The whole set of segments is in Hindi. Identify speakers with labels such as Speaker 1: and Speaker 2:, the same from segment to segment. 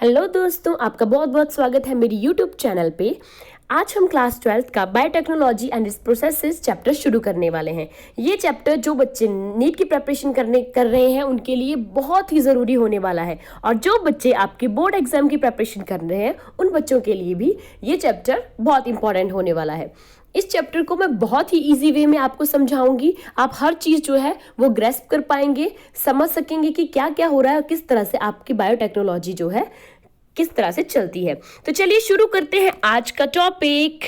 Speaker 1: हेलो दोस्तों, आपका बहुत बहुत स्वागत है मेरी यूट्यूब चैनल पे। आज हम क्लास 12th का biotechnology and it's processes chapter शुरू करने वाले हैं। ये चैप्टर जो बच्चे नीट की प्रिपरेशन कर रहे हैं उनके लिए बहुत ही ज़रूरी होने वाला है, और जो बच्चे आपके बोर्ड एग्जाम की प्रिपरेशन कर रहे हैं उन बच्चों के लिए भी ये चैप्टर बहुत इंपॉर्टेंट होने वाला है। इस चैप्टर को मैं बहुत ही इजी वे में आपको समझाऊंगी। आप हर चीज़ जो है वो ग्रेस्प कर पाएंगे, समझ सकेंगे कि क्या क्या हो रहा है और किस तरह से आपकी बायोटेक्नोलॉजी जो है किस तरह से चलती है। तो चलिए शुरू करते हैं आज का टॉपिक।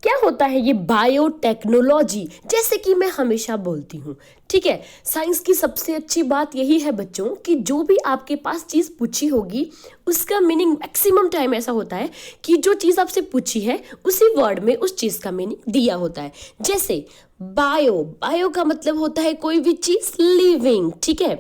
Speaker 1: क्या होता है ये बायोटेक्नोलॉजी? जैसे कि मैं हमेशा बोलती हूँ, ठीक है, साइंस की सबसे अच्छी बात यही है बच्चों कि जो भी आपके पास चीज़ पूछी होगी उसका मीनिंग मैक्सिमम टाइम ऐसा होता है कि जो चीज़ आपसे पूछी है उसी वर्ड में उस चीज़ का मीनिंग दिया होता है। जैसे बायो का मतलब होता है कोई भी चीज़ लिविंग, ठीक है।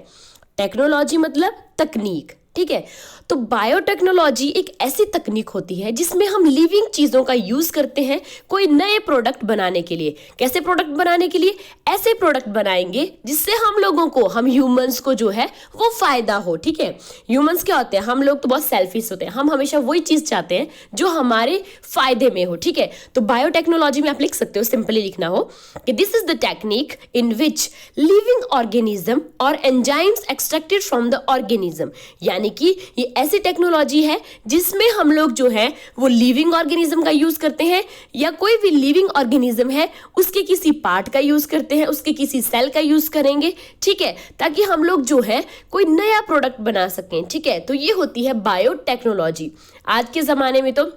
Speaker 1: टेक्नोलॉजी मतलब तकनीक, ठीक है। तो बायोटेक्नोलॉजी एक ऐसी तकनीक होती है जिसमें हम लिविंग चीज़ों का यूज़ करते हैं कोई नए प्रोडक्ट बनाने के लिए। कैसे प्रोडक्ट बनाने के लिए? ऐसे प्रोडक्ट बनाएंगे जिससे हम लोगों को, हम ह्यूमंस को जो है वो फायदा हो, ठीक है। ह्यूमंस क्या होते हैं? हम लोग तो बहुत सेल्फिश होते हैं, हम हमेशा वही चीज़ चाहते हैं जो हमारे फायदे में हो, ठीक है। तो बायोटेक्नोलॉजी में आप लिख सकते हो, सिंपली लिखना हो कि this is the technique in which living organism और enzymes extracted from the organism. यानी कि ये ऐसी टेक्नोलॉजी है जिसमें हम लोग जो है वो लिविंग ऑर्गेनिज्म का यूज करते हैं, या कोई भी लिविंग ऑर्गेनिज्म है उसके किसी पार्ट का यूज करते हैं, उसके किसी सेल का यूज करेंगे, ठीक है, ताकि हम लोग जो है कोई नया प्रोडक्ट बना सकें, ठीक है। तो ये होती है बायोटेक्नोलॉजी। आज के जमाने में तो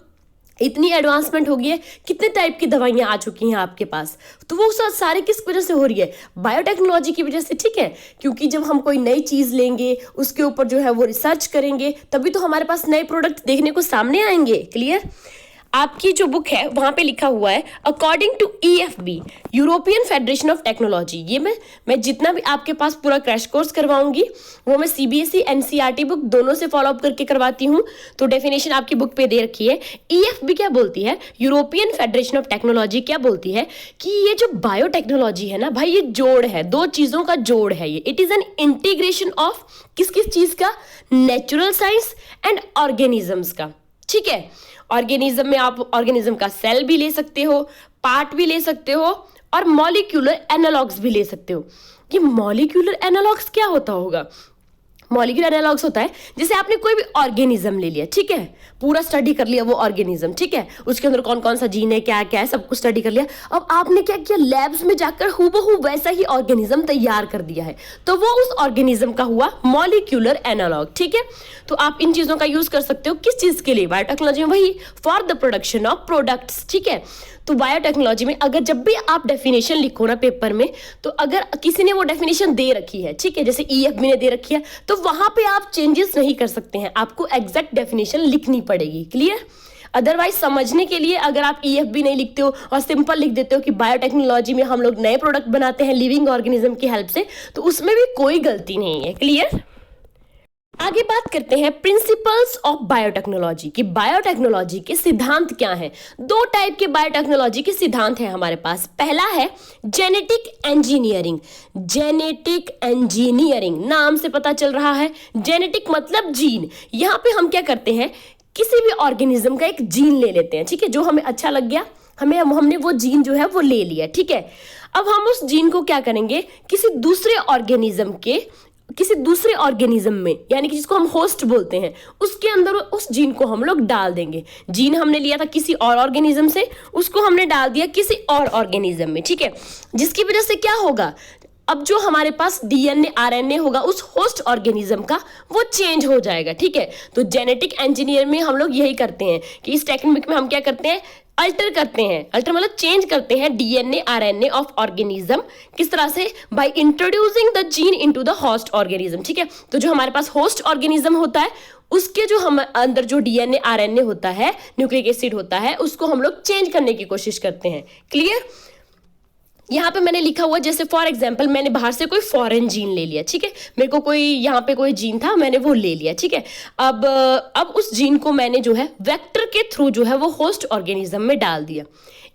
Speaker 1: इतनी एडवांसमेंट हो गई है, कितने टाइप की दवाइयां आ चुकी हैं आपके पास, तो वो सब सारे किस वजह से हो रही है? बायोटेक्नोलॉजी की वजह से, ठीक है। क्योंकि जब हम कोई नई चीज़ लेंगे उसके ऊपर जो है वो रिसर्च करेंगे तभी तो हमारे पास नए प्रोडक्ट देखने को सामने आएंगे। क्लियर? आपकी जो बुक है वहां पे लिखा हुआ है according to EFB, European federation of technology. ये मैं जितना भी आपके पास पूरा क्रैश कोर्स करवाऊंगी वो मैं CBSE NCERT बुक दोनों से फॉलो अप करके करवाती हूँ। तो डेफिनेशन आपकी बुक पे दे रखी है। EFB क्या बोलती है, यूरोपियन फेडरेशन ऑफ टेक्नोलॉजी क्या बोलती है कि ये जो बायोटेक्नोलॉजी है ना भाई, ये जोड़ है, दो चीजों का जोड़ है ये। It is an integration of किस किस चीज का? नेचुरल साइंस एंड ऑर्गेनिजम्स का, ठीक है। ऑर्गेनिज्म में आप ऑर्गेनिज्म का सेल भी ले सकते हो, पार्ट भी ले सकते हो, और मॉलिक्यूलर एनालॉग्स भी ले सकते हो। ये मॉलिक्यूलर एनालॉग्स क्या होता होगा? मॉलिक्यूलर एनालॉग्स होता है जैसे आपने कोई भी ऑर्गेनिज्म ले लिया, ठीक है, पूरा स्टडी कर लिया वो ऑर्गेनिज्म, ठीक है, उसके अंदर कौन कौन सा जीन है, क्या क्या है, सब कुछ स्टडी कर लिया। अब आपने क्या किया, लैब्स में जाकर हूबहू वैसा ही ऑर्गेनिज्म तैयार कर दिया है, तो वो उस ऑर्गेनिज्म का हुआ मॉलिक्यूलर एनालॉग, ठीक है। तो आप इन चीजों का यूज कर सकते हो किस चीज के लिए? बायोटेक्नोलॉजी में वही for the production of products, ठीक है। तो बायोटेक्नोलॉजी में अगर जब भी आप डेफिनेशन लिखो ना पेपर में, तो अगर किसी ने वो डेफिनेशन दे रखी है, ठीक है, जैसे EFB ने दे रखी है, तो वहां पे आप चेंजेस नहीं कर सकते हैं, आपको एग्जैक्ट डेफिनेशन लिखनी पड़ेगी। क्लियर? अदरवाइज समझने के लिए अगर आप EFB नहीं लिखते हो और सिंपल लिख देते हो कि बायोटेक्नोलॉजी में हम लोग नए प्रोडक्ट बनाते हैं लिविंग ऑर्गेनिज्म की हेल्प से, तो उसमें भी कोई गलती नहीं है। क्लियर? आगे बात करते हैं प्रिंसिपल्स ऑफ बायोटेक्नोलॉजी की। बायोटेक्नोलॉजी के सिद्धांत क्या हैं? दो टाइप के बायोटेक्नोलॉजी के सिद्धांत हैं हमारे पास। पहला है जेनेटिक इंजीनियरिंग। जेनेटिक इंजीनियरिंग नाम से पता चल रहा है, जेनेटिक मतलब जीन। यहां पे हम क्या करते हैं, किसी भी ऑर्गेनिज्म का एक जीन ले लेते हैं, ठीक है, जो हमें अच्छा लग गया, हमने वो जीन जो है वो ले लिया, ठीक है। अब हम उस जीन को क्या करेंगे, किसी दूसरे ऑर्गेनिज्म में, यानी कि जिसको हम होस्ट बोलते हैं, उसके अंदर उस जीन को हम लोग डाल देंगे। जीन हमने लिया था किसी और ऑर्गेनिज्म से, उसको हमने डाल दिया किसी और ऑर्गेनिज्म में, ठीक है। जिसकी वजह से क्या होगा, अब जो हमारे पास DNA RNA होगा उस होस्ट ऑर्गेनिज्म का, वो चेंज हो जाएगा, ठीक है। तो जेनेटिक इंजीनियर में हम लोग यही करते हैं कि इस टेक्निक में हम क्या करते हैं, अल्टर करते हैं। अल्टर मतलब चेंज करते हैं DNA RNA ऑफ ऑर्गेनिज्म। किस तरह से? By introducing the gene into the host organism, ठीक है। तो जो हमारे पास होस्ट ऑर्गेनिज्म होता है उसके जो हम अंदर जो DNA RNA होता है, न्यूक्लिक एसिड होता है, उसको हम लोग चेंज करने की कोशिश करते हैं। क्लियर? यहाँ पे मैंने लिखा हुआ, जैसे फॉर एग्जाम्पल मैंने बाहर से कोई फॉरेन जीन ले लिया, ठीक है, मेरे को कोई यहाँ पे कोई जीन था, मैंने वो ले लिया, ठीक है। अब उस जीन को मैंने जो है वेक्टर के थ्रू जो है वो होस्ट ऑर्गेनिज्म में डाल दिया।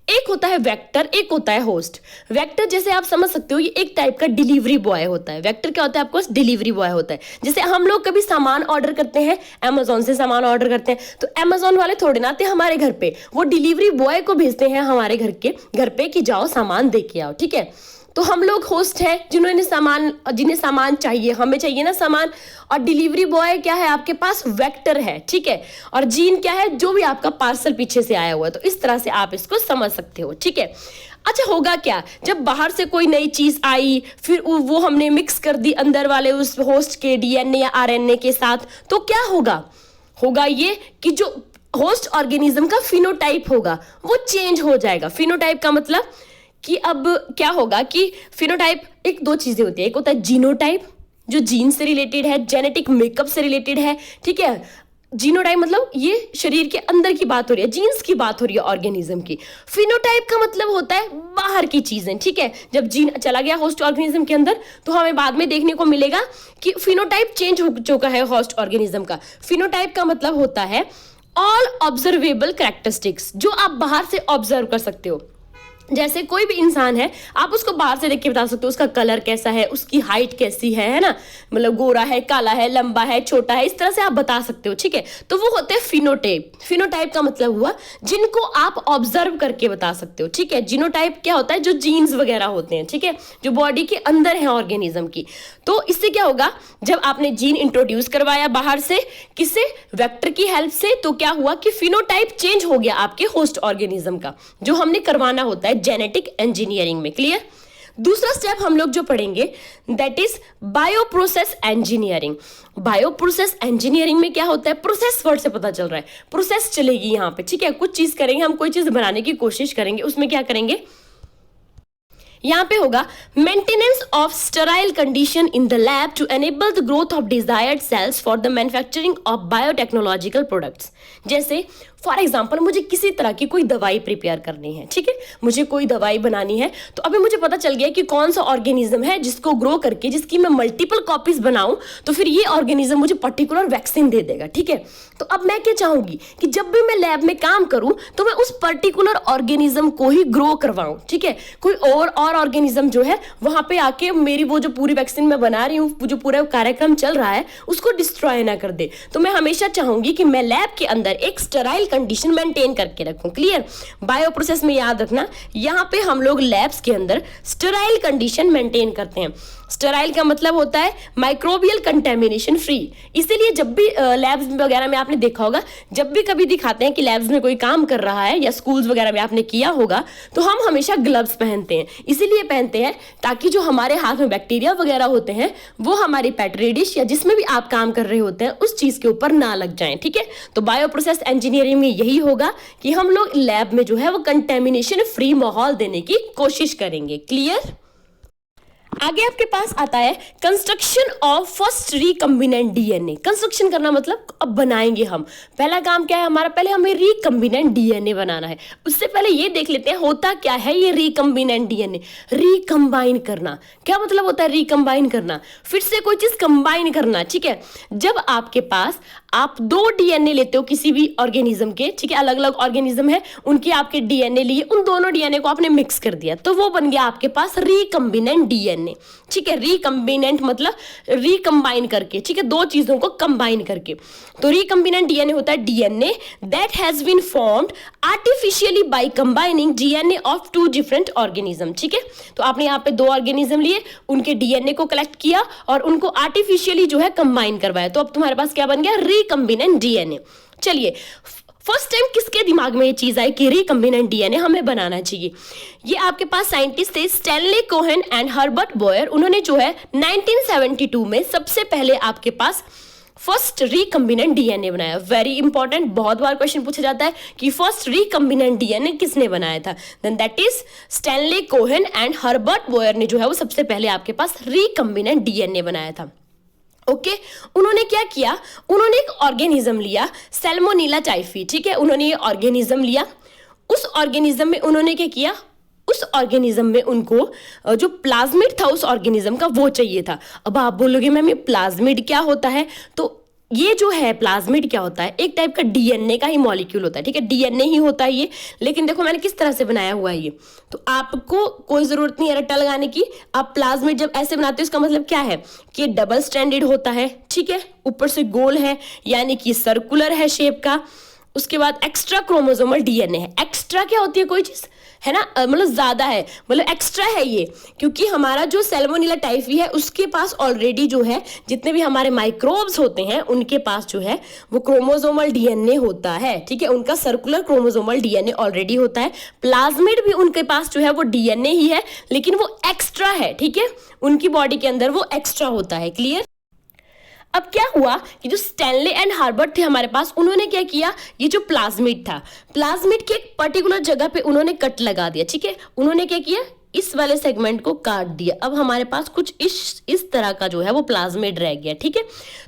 Speaker 1: एक होता है वेक्टर, एक होता है होस्ट। वेक्टर जैसे आप समझ सकते हो ये एक टाइप का डिलीवरी बॉय होता है। वेक्टर क्या होता है, आपको डिलीवरी बॉय होता है। जैसे हम लोग कभी सामान ऑर्डर करते हैं, अमेजोन से सामान ऑर्डर करते हैं, तो अमेजोन वाले थोड़े ना आते हमारे घर पे, वो डिलीवरी बॉय को भेजते हैं हमारे घर पे कि जाओ सामान दे के आओ, ठीक है। तो हम लोग होस्ट हैं जिन्हें सामान चाहिए, हमें चाहिए ना सामान, और डिलीवरी बॉय क्या है आपके पास, वेक्टर है, ठीक है। और जीन क्या है, जो भी आपका पार्सल पीछे से आया हुआ है। तो इस तरह से आप इसको समझ सकते हो, ठीक है। अच्छा, होगा क्या जब बाहर से कोई नई चीज आई, फिर वो हमने मिक्स कर दी अंदर वाले उस होस्ट के डीएनए या आरएनए के साथ, तो क्या होगा ये कि जो होस्ट ऑर्गेनिज्म का फिनोटाइप होगा वो चेंज हो जाएगा। फिनोटाइप का मतलब कि अब क्या होगा कि फिनोटाइप एक दो चीजें होती है, एक होता है जीनोटाइप जो जीन से रिलेटेड है, जेनेटिक मेकअप से रिलेटेड है, ठीक है। जीनोटाइप मतलब ये शरीर के अंदर की बात हो रही है, जीन्स की बात हो रही है ऑर्गेनिज्म की। फिनोटाइप का मतलब होता है बाहर की चीजें, ठीक है। जब जीन चला गया होस्ट ऑर्गेनिज्म के अंदर तो हमें बाद में देखने को मिलेगा कि फिनोटाइप चेंज हो चुका है होस्ट ऑर्गेनिज्म का। फिनोटाइप का मतलब होता है ऑल ऑब्जर्वेबल कैरेक्टरिस्टिक्स, जो आप बाहर से ऑब्जर्व कर सकते हो। जैसे कोई भी इंसान है, आप उसको बाहर से देख के बता सकते हो उसका कलर कैसा है, उसकी हाइट कैसी है ना, मतलब गोरा है, काला है, लंबा है, छोटा है, इस तरह से आप बता सकते हो, ठीक है। तो वो होते हैं फिनोटाइप। फिनोटाइप का मतलब हुआ जिनको आप ऑब्जर्व करके बता सकते हो, ठीक है। जीनोटाइप क्या होता है, जो जीन्स वगैरह होते हैं, ठीक है, जो बॉडी के अंदर है ऑर्गेनिज्म की। तो इससे क्या होगा, जब आपने जीन इंट्रोड्यूस करवाया बाहर से, किससे, वेक्टर की हेल्प से, तो क्या हुआ कि फिनोटाइप चेंज हो गया आपके होस्ट ऑर्गेनिज्म का, जो हमने करवाना होता है जेनेटिक इंजीनियरिंग में। क्लियर। दूसरा स्टेप हम लोग जो पढ़ेंगे that is bioprocess engineering. Bioprocess engineering में क्या होता है, प्रोसेस वर्ड से पता चल रहा है, प्रोसेस चलेगी यहाँ पे, ठीक है। कुछ चीज करेंगे हम, कोई चीज बनाने की कोशिश करेंगे, उसमें क्या करेंगे, यहाँ पे होगा maintenance of sterile condition in the lab to enable the growth of desired cells for the manufacturing of biotechnological products. जैसे फॉर एग्जाम्पल मुझे किसी तरह की कोई दवाई प्रिपेयर करनी है, ठीक है, मुझे कोई दवाई बनानी है, तो अभी मुझे पता चल गया कि कौन सा ऑर्गेनिज्म है जिसको ग्रो करके, जिसकी मैं मल्टीपल कॉपीज बनाऊं, तो फिर ये ऑर्गेनिज्म मुझे पर्टिकुलर वैक्सीन दे देगा, ठीक है। तो अब मैं क्या चाहूंगी कि जब भी मैं लैब में काम करूं तो मैं उस पर्टिकुलर ऑर्गेनिज्म को ही ग्रो करवाऊं, ठीक है। कोई और ऑर्गेनिज्म जो है वहां पे आके मेरी वो जो पूरी वैक्सीन मैं बना रही हूँ, जो पूरा कार्यक्रम चल रहा है, उसको डिस्ट्रॉय ना कर दे। तो मैं हमेशा चाहूंगी कि मैं लैब के अंदर एक स्टेराइल कंडीशन मेंटेन करके रखूं। क्लियर। बायो प्रोसेस में याद रखना, यहाँ पे हम लोग लैब्स के अंदर स्टेराइल कंडीशन मेंटेन करते हैं। स्टेराइल का मतलब होता है माइक्रोबियल कंटेमिनेशन फ्री। इसीलिए जब भी लैब्स वगैरह में आपने देखा होगा, जब भी कभी दिखाते हैं कि लैब्स में कोई काम कर रहा है या स्कूल्स वगैरह में आपने किया होगा, तो हम हमेशा ग्लव्स पहनते हैं। इसीलिए पहनते हैं ताकि जो हमारे हाथ में बैक्टीरिया वगैरह होते हैं वो हमारी पेट्री डिश या जिसमें भी आप काम कर रहे होते हैं उस चीज के ऊपर ना लग जाएं, ठीक है। तो बायो प्रोसेस इंजीनियरिंग में यही होगा कि हम लोग लैब में जो है वो कंटेमिनेशन फ्री माहौल देने की कोशिश करेंगे। क्लियर। आगे आपके पास आता है construction of first recombinant DNA. Construction करना मतलब अब बनाएंगे हम। पहला काम क्या है हमारा, पहले हमें रिकम्बिनेंट डीएनए बनाना है। उससे पहले ये देख लेते हैं होता क्या है ये रिकम्बिनेंट डीएनए। रिकम्बाइन करना क्या मतलब होता है, रिकम्बाइन करना, फिर से कोई चीज कंबाइन करना, ठीक है। जब आपके पास आप दो डीएनए लेते हो किसी भी ऑर्गेनिज्म के, ठीक है, अलग अलग ऑर्गेनिज्म है, उनके आपके डीएनए लिए, उन दोनों डीएनए को आपने मिक्स कर दिया, तो वो बन गया आपके पास रिकम्बिनेंट डीएनए, ठीक है। रिकम्बिनेंट मतलब रिकम्बाइन करके, ठीक है, दो चीजों को कंबाइन करके। तो रिकम्बिनेंट डीएनए होता है DNA that has been formed artificially by combining DNA of two different organism, ठीक है। तो आपने यहाँ पे दो ऑर्गेनिज्म लिए, उनके डीएनए को कलेक्ट किया और उनको आर्टिफिशियली जो है कंबाइन करवाया, तो अब तुम्हारे पास क्या बन गया, रिकम्बिनेंट डीएनए। चलिए, फर्स्ट टाइम किसके दिमाग में ये चीज आई कि रिकम्बिनेंट डीएनए हमें बनाना चाहिए। ये आपके पास साइंटिस्ट थे Stanley Cohen and Herbert Boyer. उन्होंने जो है 1972 में सबसे पहले आपके पास फर्स्ट रिकम्बिनेंट डीएनए बनाया। वेरी इंपॉर्टेंट, बहुत बार क्वेश्चन पूछा जाता है कि फर्स्ट रिकम्बिनेंट डीएनए किसने बनाया था, then that is Stanley Cohen and Herbert Boyer ने जो है वो सबसे पहले आपके पास रिकम्बिनेंट डीएनए बनाया था। ओके उन्होंने क्या किया, उन्होंने एक ऑर्गेनिज्म लिया सैल्मोनेला टाइफी, ठीक है। उन्होंने ये ऑर्गेनिज्म लिया, उस ऑर्गेनिज्म में उन्होंने क्या किया, उस ऑर्गेनिज्म में उनको जो प्लाज्मिड था उस ऑर्गेनिज्म का वो चाहिए था। अब आप बोलोगे मैम ये प्लाज्मिड क्या होता है, तो ये जो है प्लाज्मिड क्या होता है, एक टाइप का डीएनए का ही मॉलिक्यूल होता है, ठीक है, डीएनए ही होता है ये। लेकिन देखो मैंने किस तरह से बनाया हुआ है ये, तो आपको कोई जरूरत नहीं है रट्टा लगाने की। आप प्लाज्मिड जब ऐसे बनाते हो इसका मतलब क्या है कि डबल स्ट्रैंडेड होता है, ठीक है, ऊपर से गोल है यानी कि सर्कुलर है शेप का। उसके बाद एक्स्ट्रा क्रोमोसोमल डीएनए है। एक्स्ट्रा क्या होती है, कोई चीज है ना, मतलब ज्यादा है, मतलब एक्स्ट्रा है ये, क्योंकि हमारा जो सैल्मोनेला टाइफी है उसके पास ऑलरेडी जो है जितने भी हमारे माइक्रोब्स होते हैं उनके पास जो है वो क्रोमोसोमल डीएनए होता है, ठीक है, उनका सर्कुलर क्रोमोसोमल डीएनए ऑलरेडी होता है। प्लाज्मिड भी उनके पास जो है वो डीएनए ही है, लेकिन वो एक्स्ट्रा है, ठीक है, उनकी बॉडी के अंदर वो एक्स्ट्रा होता है। क्लियर। अब क्या हुआ कि जो स्टैनले एंड हार्बर्ट थे हमारे पास, उन्होंने क्या किया, ये जो प्लाज्मिड था, प्लाज्मिड के एक पर्टिकुलर जगह पे उन्होंने कट लगा दिया, ठीक है, उन्होंने क्या किया, इस वाले सेगमेंट को काट दिया। अब हमारे पास कुछ इस तरह का जो है वो प्लाज्मिड रह गया, ठीक है।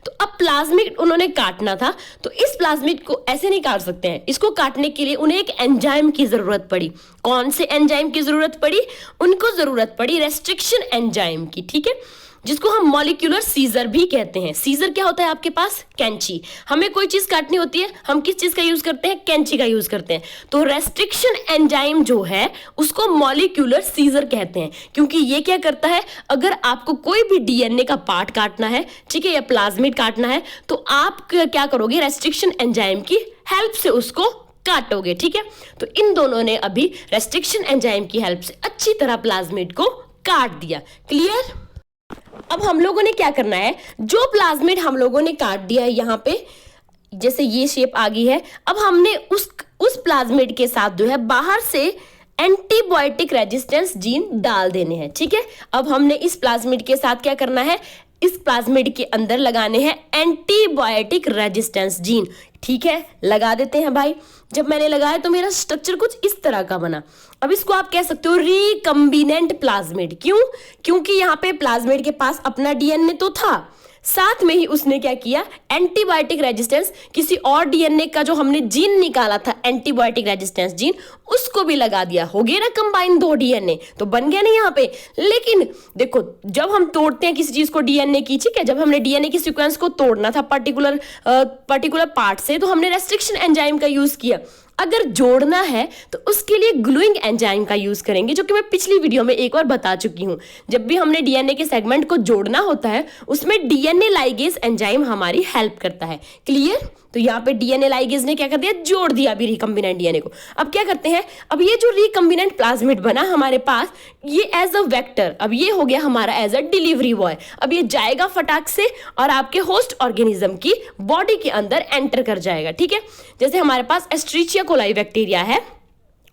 Speaker 1: तो अब प्लाज्मिड उन्होंने काटना था, तो इस प्लाज्मिड को ऐसे नहीं काट सकते हैं, इसको काटने के लिए उन्हें एक एंजाइम की जरूरत पड़ी। कौन से एंजाइम की जरूरत पड़ी, उनको जरूरत पड़ी रेस्ट्रिक्शन एंजाइम की, ठीक है, जिसको हम मॉलिक्यूलर सीजर भी कहते हैं। सीजर क्या होता है आपके पास, कैंची। हमें कोई चीज काटनी होती है, हम किस चीज का यूज करते हैं, कैंची का यूज करते हैं। तो रेस्ट्रिक्शन एंजाइम जो है उसको मॉलिक्यूलर सीजर कहते हैं, क्योंकि ये क्या करता है, अगर आपको कोई भी डीएनए का पार्ट काटना है, ठीक है, या प्लाज्मिड काटना है, तो आप क्या करोगे, रेस्ट्रिक्शन एंजाइम की हेल्प से उसको काटोगे, ठीक है। तो इन दोनों ने अभी रेस्ट्रिक्शन एंजाइम की हेल्प से अच्छी तरह प्लाज्मिड को काट दिया। क्लियर। अब हम लोगों ने क्या करना है, जो प्लाज्मिड हम लोगों ने काट दिया है यहाँ पे, जैसे ये शेप आ गई है, अब हमने उस प्लाज्मिड के साथ जो है बाहर से एंटीबायोटिक रेजिस्टेंस जीन डाल देने हैं, ठीक है। अब हमने इस प्लाज्मिड के साथ क्या करना है, इस प्लाज्मिड के अंदर लगाने हैं एंटीबायोटिक रेजिस्टेंस जीन, ठीक है, लगा देते हैं भाई। जब मैंने लगाया तो मेरा स्ट्रक्चर कुछ इस तरह का बना। अब इसको आप कह सकते हो रिकम्बिनेंट प्लाज्मिड। क्यों, क्योंकि यहाँ पे प्लाज्मिड के पास अपना डीएनए तो था, साथ में ही उसने क्या किया, एंटीबायोटिक रेजिस्टेंस, किसी और डीएनए का जो हमने जीन निकाला था एंटीबायोटिक रेजिस्टेंस जीन, उसको भी लगा दिया। हो गया ना कंबाइन दो डीएनए, तो बन गया नहीं यहाँ पे। लेकिन देखो जब हम तोड़ते हैं किसी चीज को डीएनए की, ठीक है, जब हमने डीएनए की सीक्वेंस को तोड़ना था पर्टिकुलर पार्ट से, तो हमने रेस्ट्रिक्शन एंजाइम का यूज किया। अगर जोड़ना है तो उसके लिए ग्लूइंग एंजाइम का यूज करेंगे, जो कि मैं पिछली वीडियो में एक बार बता चुकी हूं। जब भी हमने डीएनए के सेगमेंट को जोड़ना होता है उसमें डीएनए लाइगेज एंजाइम हमारी हेल्प करता है। क्लियर। तो यहाँ पे डीएनए लाइगेज ने क्या कर दिया, जोड़ दिया अभी रिकम्बिनेंट डीएनए को। अब क्या करते हैं, अब ये जो रिकम्बिनेंट प्लाज्मिड बना हमारे पास, ये एज अ वेक्टर, अब ये हो गया हमारा एज अ डिलीवरी बॉय। अब ये जाएगा फटाक से और आपके होस्ट ऑर्गेनिज्म की बॉडी के अंदर एंटर कर जाएगा, ठीक है। जैसे हमारे पास एस्ट्रीचिया कोलाई बैक्टीरिया है,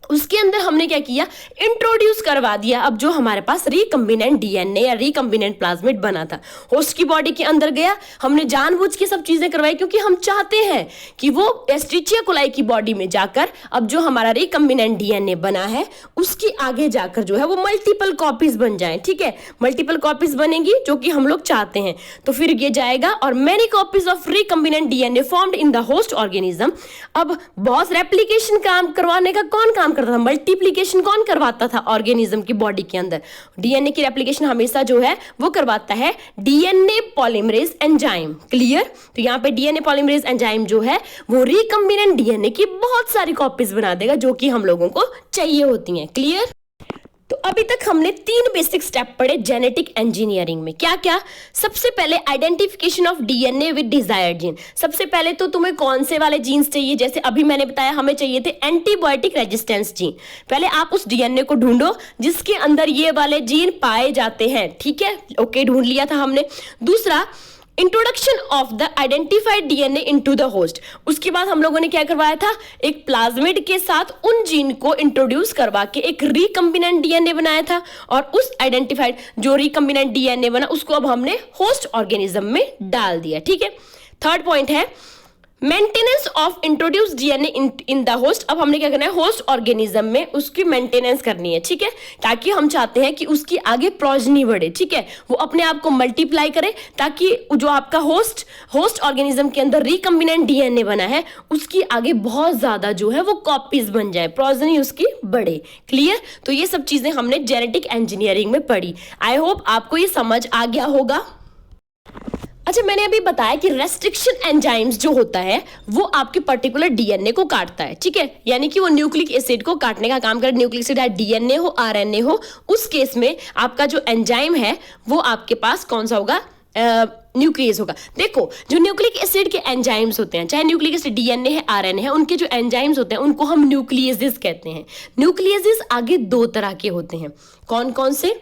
Speaker 1: उसके अंदर हमने क्या किया, इंट्रोड्यूस करवा दिया। अब जो हमारे पास रिकम्बिनेंट डीएनए या रिकम्बिनेंट प्लाज्मिड बना था, होस्ट की बॉडी के अंदर गया, हमने जानबूझ के सब चीजें करवाई, क्योंकि हम चाहते हैं कि वो एस्ट्रीचिया कोलाई की बॉडी में जाकर अब जो हमारा रिकम्बिनेंट डीएनए बना है उसकी आगे जाकर जो है वो मल्टीपल कॉपीज बन जाए, ठीक है, मल्टीपल कॉपीज बनेगी जो कि हम लोग चाहते हैं। तो फिर ये जाएगा और many copies of recombinant DNA formed in the host organism. अब बहुत रेप्लिकेशन काम करवाने का कौन काम करता था, मल्टीप्लिकेशन कौन करवाता था ऑर्गेनिज्म की बॉडी के अंदर, डीएनए की रेप्लिकेशन हमेशा जो है वो करवाता है डीएनए पॉलीमरेज एंजाइम। क्लियर। तो यहाँ पे डीएनए पॉलीमरेज एंजाइम जो है वो रिकम्बिनेंट डीएनए की बहुत सारी कॉपीज बना देगा जो कि हम लोगों को चाहिए होती हैं। क्लियर। तो अभी तक हमने 3 बेसिक स्टेप पढ़े जेनेटिक इंजीनियरिंग में। क्या क्या, सबसे पहले identification of DNA with desired gene. सबसे पहले तो तुम्हें कौन से वाले जीन्स चाहिए, जैसे अभी मैंने बताया हमें चाहिए थे एंटीबायोटिक रेजिस्टेंस जीन। पहले आप उस डीएनए को ढूंढो जिसके अंदर ये वाले जीन पाए जाते हैं, ठीक है, ओके, ढूंढ लिया था हमने। दूसरा, introduction of the identified DNA into the host. उसके बाद हम लोगों ने क्या करवाया था, एक प्लाज्मिड के साथ उन जीन को इंट्रोड्यूस करवा के एक रिकम्बिनेंट डीएनए बनाया था, और उस आइडेंटिफाइड जो रिकम्बिनेंट डीएनए बना उसको अब हमने होस्ट ऑर्गेनिज्म में डाल दिया, ठीक है। थर्ड पॉइंट है maintenance of introduce DNA in the host. अब हमने क्या करना है, होस्ट ऑर्गेनिज्म में उसकी मेंटेनेंस करनी है, ठीक है, ताकि हम चाहते हैं कि उसकी आगे प्रोजनी बढ़े, ठीक है, वो अपने आप को मल्टीप्लाई करे, ताकि जो आपका होस्ट ऑर्गेनिज्म के अंदर रिकम्बिनेंट डीएनए बना है उसकी आगे बहुत ज्यादा जो है वो कॉपीज बन जाए, प्रोजनी उसकी बढ़े। क्लियर। तो ये सब चीजें हमने जेनेटिक इंजीनियरिंग में पढ़ी। आई होप आपको ये समझ आ गया होगा। अच्छा, मैंने अभी बताया कि रेस्ट्रिक्शन एंजाइम्स जो होता है वो आपके पर्टिकुलर डीएनए को काटता है, ठीक है, यानी कि वो न्यूक्लिक एसिड को काटने का काम करे। न्यूक्लिक एसिड डीएनए हो आरएनए हो, उस केस में आपका जो एंजाइम है वो आपके पास कौन सा होगा, न्यूक्लियस होगा। देखो, जो न्यूक्लिक एसिड के एंजाइम्स होते हैं, चाहे न्यूक्लिक एसिड डीएनए है आरएनए है, उनके जो एंजाइम्स होते हैं उनको हम न्यूक्लियेसिस कहते हैं। न्यूक्लियेसिस आगे दो तरह के होते हैं, कौन कौन से,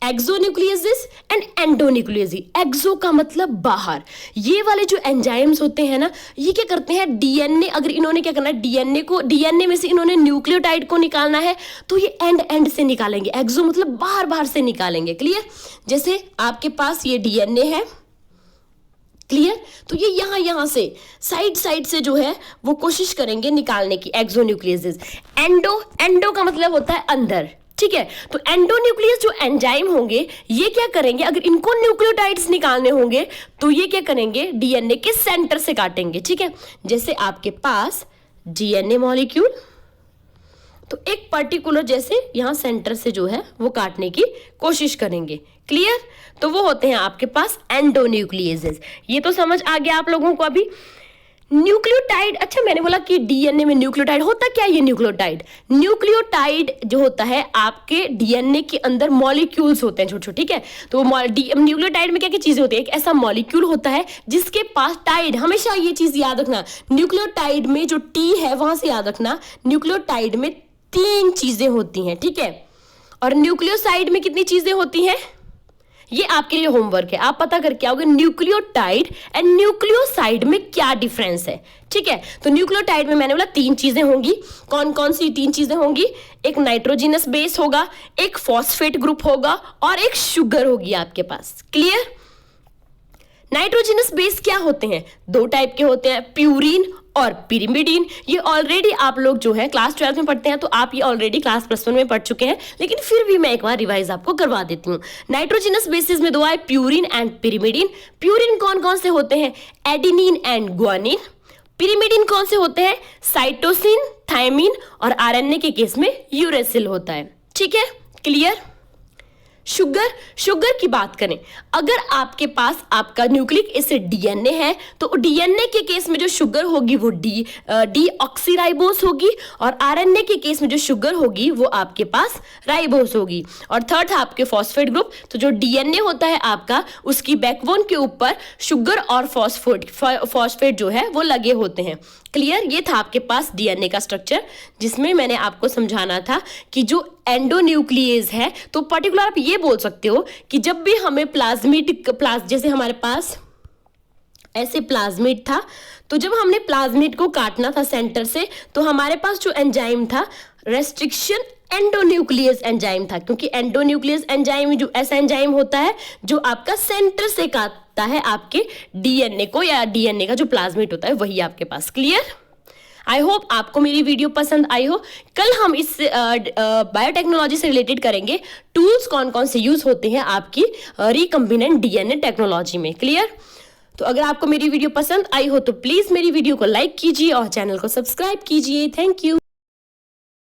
Speaker 1: एक्सोन्यूक्लियेसिस एंड एंडोन्यूक्लियेसिस। एक्सो का मतलब बाहर। ये वाले जो एंजाइम्स होते हैं ना, ये क्या करते हैं, डीएनए, अगर इन्होंने क्या करना है, डीएनए में से इन्होंने न्यूक्लियोटाइड को निकालना है तो ये एंड से निकालेंगे। एक्सो मतलब बाहर से निकालेंगे। क्लियर? जैसे आपके पास ये डीएनए है, क्लियर, तो ये यहां से साइड से जो है वो कोशिश करेंगे निकालने की, एक्सोन्यूक्लियेसिस। एंडो का मतलब होता है अंदर, ठीक है। तो एंडोन्यूक्लियस जो एंजाइम होंगे ये क्या करेंगे, अगर इनको न्यूक्लियोटाइड्स निकालने होंगे तो ये क्या करेंगे, डीएनए के सेंटर से काटेंगे, ठीक है। जैसे आपके पास डीएनए मॉलिक्यूल, तो एक पर्टिकुलर जैसे यहां सेंटर से जो है वो काटने की कोशिश करेंगे। क्लियर? तो वो होते हैं आपके पास एंडोन्यूक्लियेसेस। ये तो समझ आ गया आप लोगों को अभी। न्यूक्लियोटाइड, अच्छा मैंने बोला कि डीएनए में न्यूक्लियोटाइड होता क्या, ये न्यूक्लियोटाइड जो होता है आपके डीएनए के अंदर मॉलिक्यूल्स होते हैं छोटे छोटे, ठीक है। तो न्यूक्लियोटाइड में क्या क्या चीजें होती है, एक ऐसा मॉलिक्यूल होता है जिसके पास टाइड, हमेशा ये चीज याद रखना, न्यूक्लियोटाइड में जो टी है वहां से याद रखना, न्यूक्लियोटाइड में 3 चीजें होती हैं, ठीक है। और न्यूक्लियोसाइड में कितनी चीजें होती हैं, ये आपके लिए होमवर्क है, आप पता करके आओगे न्यूक्लियोटाइड एंड न्यूक्लियोसाइड में क्या डिफरेंस है, ठीक है। तो न्यूक्लियोटाइड में मैंने बोला 3 चीजें होंगी। कौन कौन सी 3 चीजें होंगी, एक नाइट्रोजिनस बेस होगा, एक फॉस्फेट ग्रुप होगा और एक शुगर होगी आपके पास। क्लियर? नाइट्रोजिनस बेस क्या होते हैं, 2 टाइप के होते हैं, प्यूरिन और पिरिमिडीन। ये ऑलरेडी आप लोग जो है क्लास 12 में पढ़ते हैं, तो आप ये ऑलरेडी क्लास +1 में पढ़ चुके हैं, लेकिन फिर भी मैं एक बार रिवाइज आपको करवा देती हूँ। नाइट्रोजिनस बेसिस में 2 आए, प्यूरिन एंड पिरिमिडीन। प्यूरिन कौन कौन से होते हैं, एडिनिन एंड गुआनिन। पिरिमिडीन कौन से होते हैं, साइटोसिन, थायमिन और आरएनए के केस में यूरेसिल होता है, ठीक है। क्लियर? शुगर की बात करें, अगर आपके पास आपका न्यूक्लिक एसिड डीएनए है तो डीएनए के केस में जो शुगर होगी वो डीऑक्सीराइबोस होगी, और आरएनए के केस में जो शुगर होगी वो आपके पास राइबोस होगी। और थर्ड है आपके फॉस्फेट ग्रुप, तो जो डीएनए होता है आपका, उसकी बैकबोन के ऊपर शुगर और फॉस्फेट जो है वो लगे होते हैं। क्लियर? ये था आपके पास डीएनए का स्ट्रक्चर, जिसमें मैंने आपको समझाना था कि जो एंडोन्यूक्लियेज है, तो पर्टिकुलर आप ये बोल सकते हो कि जब भी हमें जैसे हमारे पास ऐसे प्लाज्मिड था, तो जब हमने प्लाज्मिड को काटना था सेंटर से, तो हमारे पास जो एंजाइम था, रेस्ट्रिक्शन एंडोन्यूक्लियस एंजाइम था, क्योंकि एंडोन्यूक्लियस एंजाइम जो ऐसा एंजाइम होता है जो आपका सेंटर से काटता है आपके डीएनए को, या डीएनए का जो प्लाज्मिड होता है वही आपके पास। क्लियर? आई होप आपको मेरी वीडियो पसंद आई हो। कल हम इस बायोटेक्नोलॉजी से रिलेटेड करेंगे, टूल्स कौन कौन से यूज होते हैं आपकी रिकम्बिनेंट डीएनए टेक्नोलॉजी में। क्लियर? तो अगर आपको मेरी वीडियो पसंद आई हो तो प्लीज मेरी वीडियो को लाइक कीजिए और चैनल को सब्सक्राइब कीजिए। Thank you.